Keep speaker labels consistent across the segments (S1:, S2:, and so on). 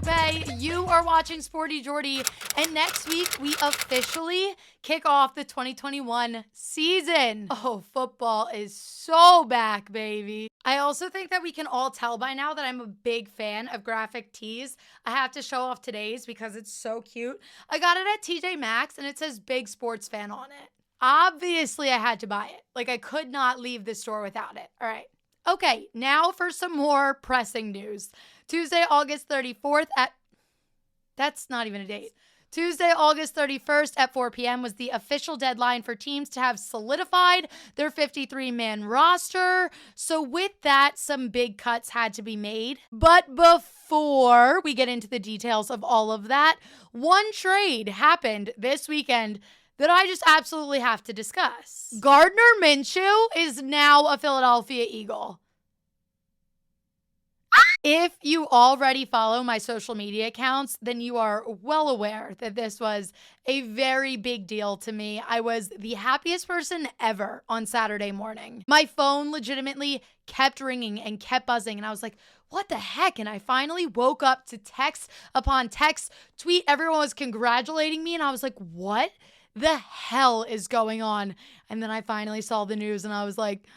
S1: Bay. You are watching Sporty Jordy, and next week we officially kick off the 2021 season. Oh, football is so back, baby. I also think that we can all tell by now that I'm a big fan of graphic tees. I have to show off today's because it's so cute. I got it at TJ Maxx and it says Big Sports Fan on it. Obviously, I had to buy it. Like, I could not leave the store without it. All right. Okay, now for some more pressing news. Tuesday, August 34th at... That's not even a date. Tuesday, August 31st at 4 p.m. was the official deadline for teams to have solidified their 53-man roster. So with that, some big cuts had to be made. But before we get into the details of all of that, one trade happened this weekend that I just absolutely have to discuss. Gardner Minshew is now a Philadelphia Eagle. If you already follow my social media accounts, then you are well aware that this was a very big deal to me. I was the happiest person ever on Saturday morning. My phone legitimately kept ringing and kept buzzing, and I was like, what the heck? And I finally woke up to text upon text, tweet. Everyone was congratulating me, and I was like, what the hell is going on? And then I finally saw the news and I was like,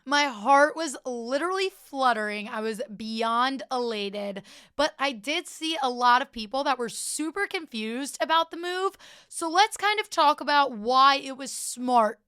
S1: my heart was literally fluttering. I was beyond elated, but I did see a lot of people that were super confused about the move. So let's kind of talk about why it was smart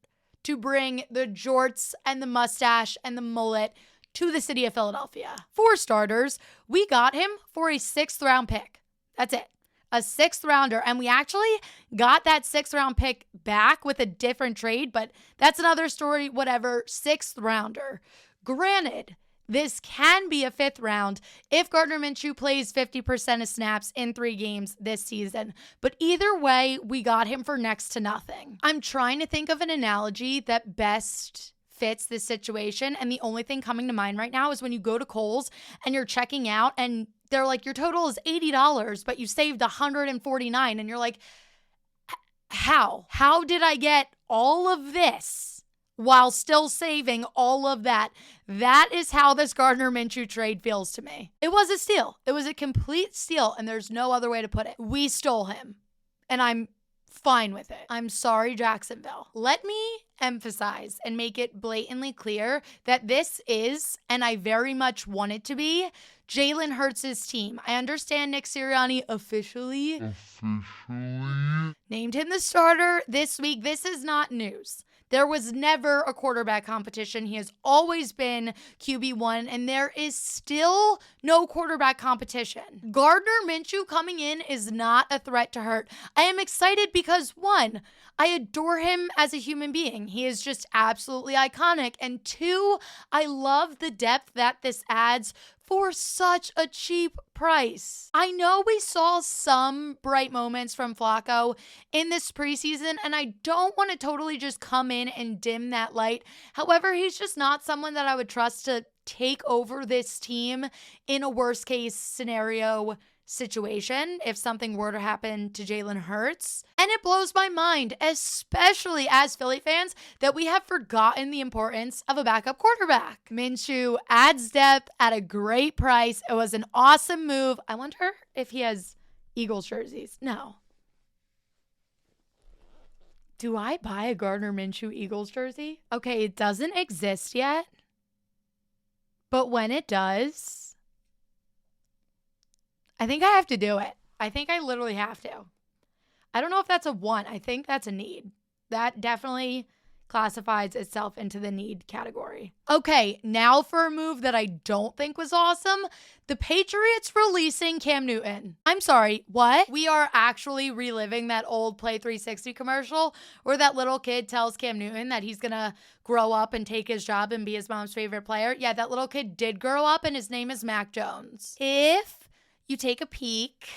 S1: to bring the jorts and the mustache and the mullet to the city of Philadelphia. For starters, we got him for a 6th round pick. That's it. A 6th rounder, and we actually got that 6th round pick back with a different trade, but that's another story, whatever. 6th rounder. Granted, this can be a 5th round if Gardner Minshew plays 50% of snaps in 3 games this season, but either way, we got him for next to nothing. I'm trying to think of an analogy that best fits this situation, and the only thing coming to mind right now is when you go to Kohl's and you're checking out and they're like, your total is $80, but you saved $149. And you're like, how? How did I get all of this while still saving all of that? That is how this Gardner Minshew trade feels to me. It was a steal. It was a complete steal, and there's no other way to put it. We stole him, and I'm fine with it. I'm sorry, Jacksonville. Let me emphasize and make it blatantly clear that this is, and I very much want it to be, Jalen Hurts' team. I understand Nick Sirianni officially named him the starter this week. This is not news. There was never a quarterback competition. He has always been QB1, and there is still no quarterback competition. Gardner Minshew coming in is not a threat to Hurt. I am excited because, 1, I adore him as a human being. He is just absolutely iconic. And 2, I love the depth that this adds for such a cheap price. I know we saw some bright moments from Flacco in this preseason, and I don't want to totally just come in and dim that light. However, he's just not someone that I would trust to take over this team in a worst case scenario situation if something were to happen to Jalen Hurts. And it blows my mind, especially as Philly fans, that we have forgotten the importance of a backup quarterback. Minshew adds depth at a great price. It was an awesome move. I wonder if he has Eagles jerseys. No. Do I buy a Gardner Minshew Eagles jersey? Okay, it doesn't exist yet, but when it does, I think I have to do it. I think I literally have to. I don't know if that's a want. I think that's a need. That definitely classifies itself into the need category. Okay, now for a move that I don't think was awesome. The Patriots releasing Cam Newton. I'm sorry, what? We are actually reliving that old Play 360 commercial where that little kid tells Cam Newton that he's gonna grow up and take his job and be his mom's favorite player. Yeah, that little kid did grow up and his name is Mac Jones. If you take a peek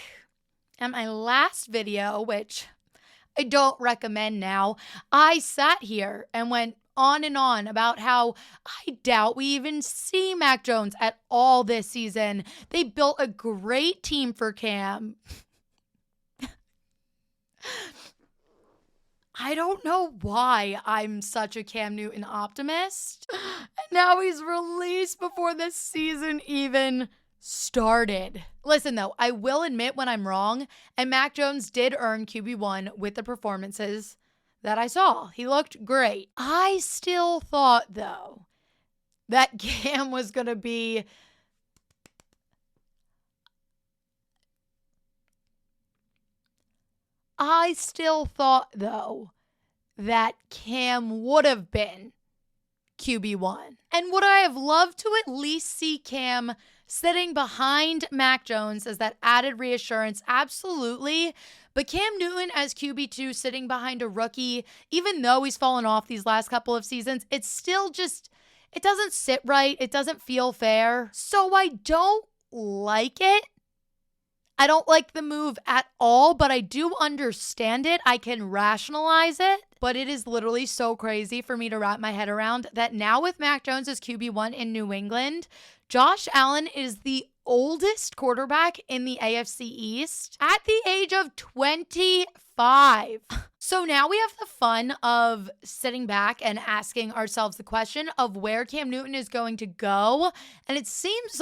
S1: at my last video, which I don't recommend now, I sat here and went on and on about how I doubt we even see Mac Jones at all this season. They built a great team for Cam. I don't know why I'm such a Cam Newton optimist. And now he's released before this season even started. Listen, though, I will admit when I'm wrong, and Mac Jones did earn QB1 with the performances that I saw. He looked great. I still thought, though, that Cam was going to be I still thought, though, that Cam would have been QB1. And would I have loved to at least see Cam sitting behind Mac Jones as that added reassurance? Absolutely. But Cam Newton as QB2 sitting behind a rookie, even though he's fallen off these last couple of seasons, it's still just, it doesn't sit right. It doesn't feel fair. So I don't like it. I don't like the move at all, but I do understand it. I can rationalize it, but it is literally so crazy for me to wrap my head around that now with Mac Jones as QB1 in New England, Josh Allen is the oldest quarterback in the AFC East at the age of 25. So now we have the fun of sitting back and asking ourselves the question of where Cam Newton is going to go, and it seems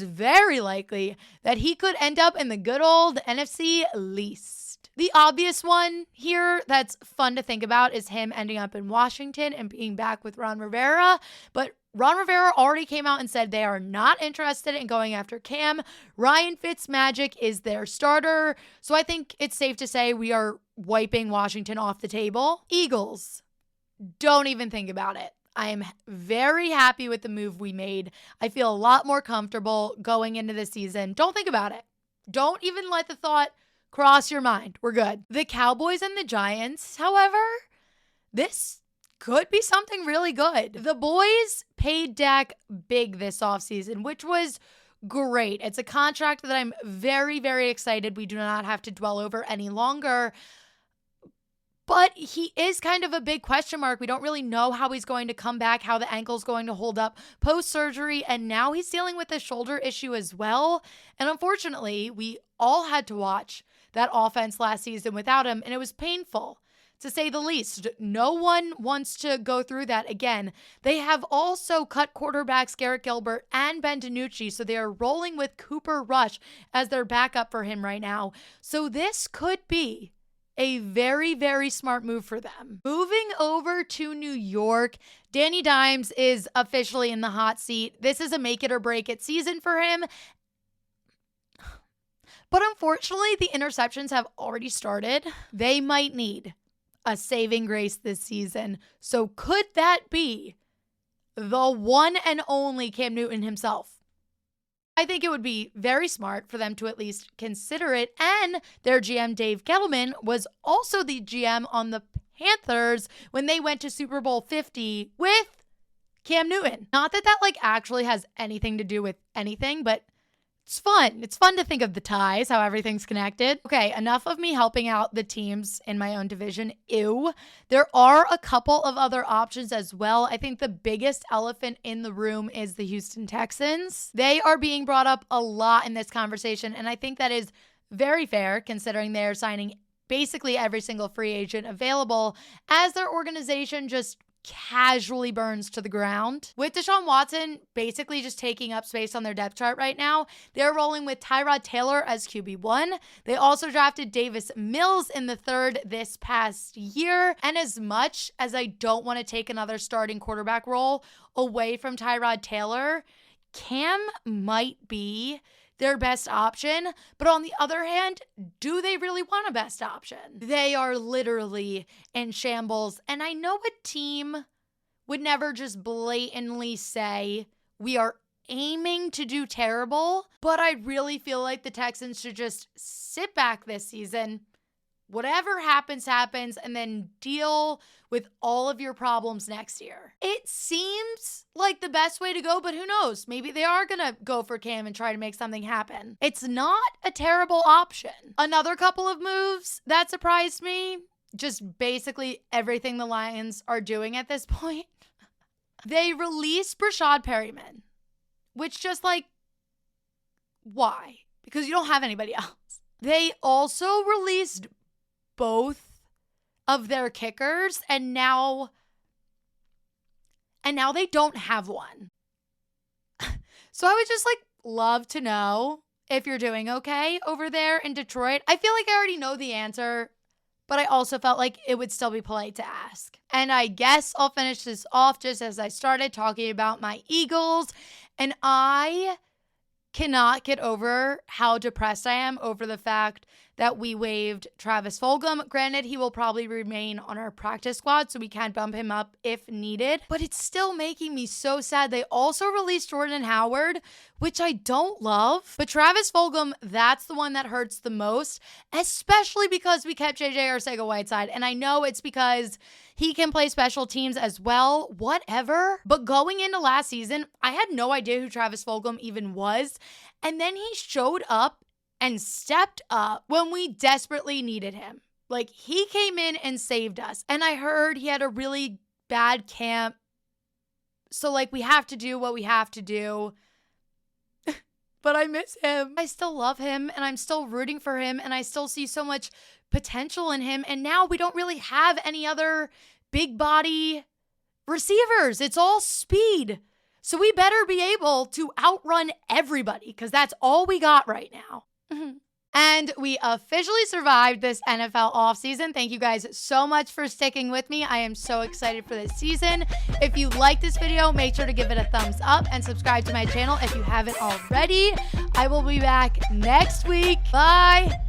S1: very likely that he could end up in the good old NFC least. The obvious one here that's fun to think about is him ending up in Washington and being back with Ron Rivera. But Ron Rivera already came out and said they are not interested in going after Cam. Ryan Fitzmagic is their starter. So I think it's safe to say we are wiping Washington off the table. Eagles, don't even think about it. I am very happy with the move we made. I feel a lot more comfortable going into the season. Don't think about it. Don't even let the thought cross your mind. We're good. The Cowboys and the Giants, however, this could be something really good. The boys paid Dak big this offseason, which was great. It's a contract that I'm very, very excited we do not have to dwell over any longer. But he is kind of a big question mark. We don't really know how he's going to come back, how the ankle's going to hold up post-surgery, and now he's dealing with a shoulder issue as well. And unfortunately, we all had to watch that offense last season without him, and it was painful, to say the least. No one wants to go through that again. They have also cut quarterbacks Garrett Gilbert and Ben DiNucci, so they are rolling with Cooper Rush as their backup for him right now. So this could be a very, very smart move for them. Moving over to New York, Danny Dimes is officially in the hot seat. This is a make it or break it season for him. But unfortunately, the interceptions have already started. They might need a saving grace this season. So could that be the one and only Cam Newton himself? I think it would be very smart for them to at least consider it. And their GM, Dave Gettleman, was also the GM on the Panthers when they went to Super Bowl 50 with Cam Newton. Not that that actually has anything to do with anything, but it's fun. It's fun to think of the ties, how everything's connected. Okay, enough of me helping out the teams in my own division. Ew. There are a couple of other options as well. I think the biggest elephant in the room is the Houston Texans. They are being brought up a lot in this conversation, and I think that is very fair considering they're signing basically every single free agent available as their organization just casually burns to the ground. With Deshaun Watson basically just taking up space on their depth chart right now, they're rolling with Tyrod Taylor as QB1. They also drafted Davis Mills in the third this past year. And as much as I don't want to take another starting quarterback role away from Tyrod Taylor, Cam might be their best option. But on the other hand, do they really want a best option? They are literally in shambles. And I know a team would never just blatantly say, we are aiming to do terrible, but I really feel like the Texans should just sit back this season. Whatever happens, happens, and then deal with all of your problems next year. It seems like the best way to go, but who knows? Maybe they are going to go for Cam and try to make something happen. It's not a terrible option. Another couple of moves that surprised me, just basically everything the Lions are doing at this point. They released Brashad Perryman, which just why? Because you don't have anybody else. They also released both of their kickers, and now they don't have one. So I would just like love to know if you're doing okay over there in Detroit. I feel like I already know the answer, but I also felt like it would still be polite to ask. And I guess I'll finish this off just as I started talking about my Eagles. And I cannot get over how depressed I am over the fact that we waived Travis Fulgham. Granted, he will probably remain on our practice squad, so we can bump him up if needed. But it's still making me so sad. They also released Jordan Howard, which I don't love. But Travis Fulgham, that's the one that hurts the most, especially because we kept JJ Arcega-Whiteside. And I know it's because he can play special teams as well, whatever. But going into last season, I had no idea who Travis Fulgham even was. And then he showed up and stepped up when we desperately needed him. Like, he came in and saved us. And I heard he had a really bad camp. So, like, we have to do what we have to do. But I miss him. I still love him, and I'm still rooting for him, and I still see so much potential in him. And now we don't really have any other big body receivers. It's all speed. So we better be able to outrun everybody, because that's all we got right now. And we officially survived this NFL offseason. Thank you guys so much for sticking with me. I am so excited for this season. If you like this video, make sure to give it a thumbs up and subscribe to my channel if you haven't already. I will be back next week. Bye.